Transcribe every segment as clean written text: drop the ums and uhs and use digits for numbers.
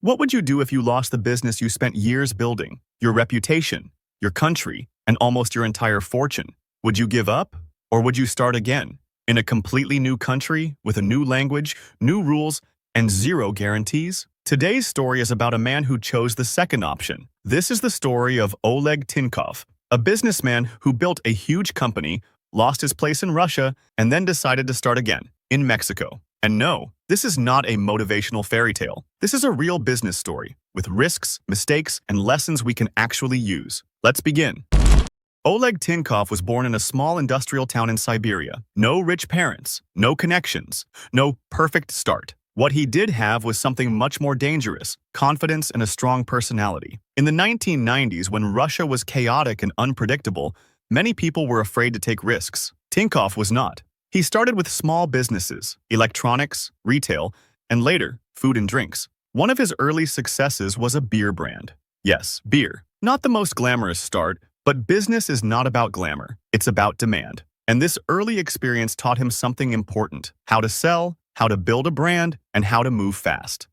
What would you do if you lost the business you spent years building, your reputation, your country, and almost your entire fortune? Would you give up? Or would you start again, in a completely new country, with a new language, new rules, and zero guarantees? Today's story is about a man who chose the second option. This is the story of Oleg Tinkov, a businessman who built a huge company, lost his place in Russia, and then decided to start again, in Mexico. And no, this is not a motivational fairy tale. This is a real business story, with risks, mistakes, and lessons we can actually use. Let's begin. Oleg Tinkov was born in a small industrial town in Siberia. No rich parents, no connections, no perfect start. What he did have was something much more dangerous: confidence and a strong personality. In the 1990s, when Russia was chaotic and unpredictable, many people were afraid to take risks. Tinkov was not. He started with small businesses, electronics, retail, and later, food and drinks. One of his early successes was a beer brand. Yes, beer. Not the most glamorous start, but business is not about glamour. It's about demand. And this early experience taught him something important: how to sell, how to build a brand, and how to move fast.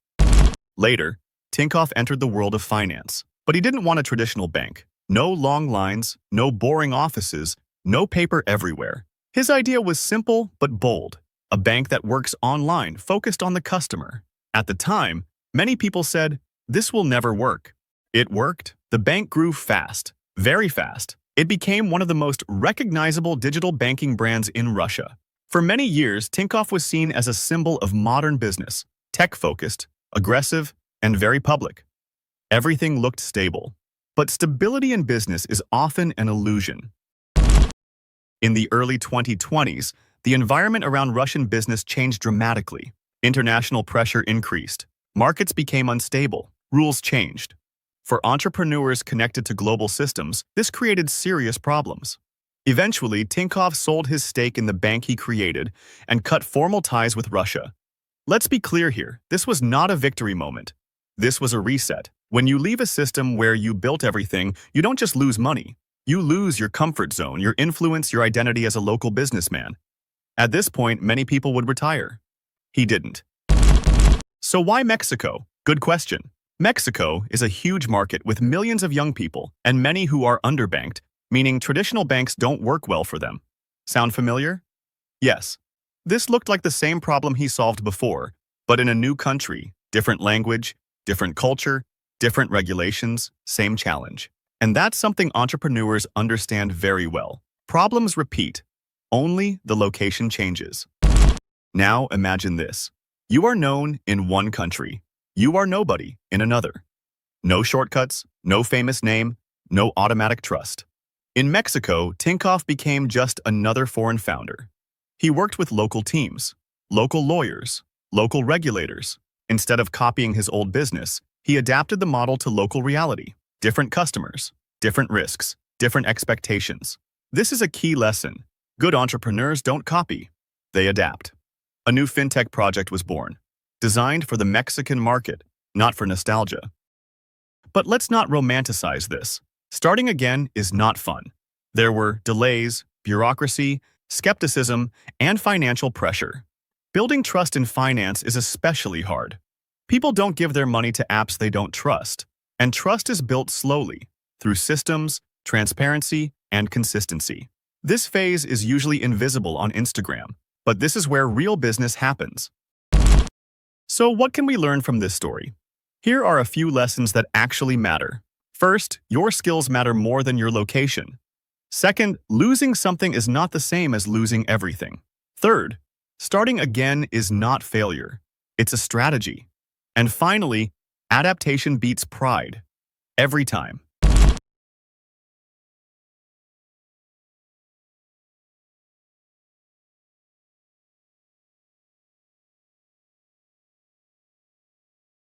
Later, Tinkov entered the world of finance. But he didn't want a traditional bank. No long lines, no boring offices, no paper everywhere. His idea was simple but bold: a bank that works online, focused on the customer. At the time, many people said, "This will never work." It worked. The bank grew fast, very fast. It became one of the most recognizable digital banking brands in Russia. For many years, Tinkov was seen as a symbol of modern business: tech-focused, aggressive, and very public. Everything looked stable. But stability in business is often an illusion. In the early 2020s, the environment around Russian business changed dramatically. International pressure increased. Markets became unstable. Rules changed. For entrepreneurs connected to global systems, this created serious problems. Eventually, Tinkov sold his stake in the bank he created and cut formal ties with Russia. Let's be clear here: this was not a victory moment. This was a reset. When you leave a system where you built everything, you don't just lose money. You lose your comfort zone, your influence, your identity as a local businessman. At this point, many people would retire. He didn't. So why Mexico? Good question. Mexico is a huge market with millions of young people and many who are underbanked, meaning traditional banks don't work well for them. Sound familiar? Yes. This looked like the same problem he solved before, but in a new country, different language, different culture, different regulations, same challenge. And that's something entrepreneurs understand very well. Problems repeat, only the location changes. Now imagine this. You are known in one country. You are nobody in another. No shortcuts, no famous name, no automatic trust. In Mexico, Tinkov became just another foreign founder. He worked with local teams, local lawyers, local regulators. Instead of copying his old business, he adapted the model to local reality. Different customers, different risks, different expectations. This is a key lesson. Good entrepreneurs don't copy, they adapt. A new fintech project was born, designed for the Mexican market, not for nostalgia. But let's not romanticize this. Starting again is not fun. There were delays, bureaucracy, skepticism, and financial pressure. Building trust in finance is especially hard. People don't give their money to apps they don't trust. And trust is built slowly, through systems, transparency, and consistency. This phase is usually invisible on Instagram, but this is where real business happens. So what can we learn from this story? Here are a few lessons that actually matter. First, your skills matter more than your location. Second, losing something is not the same as losing everything. Third, starting again is not failure. It's a strategy. And finally, adaptation beats pride. Every time.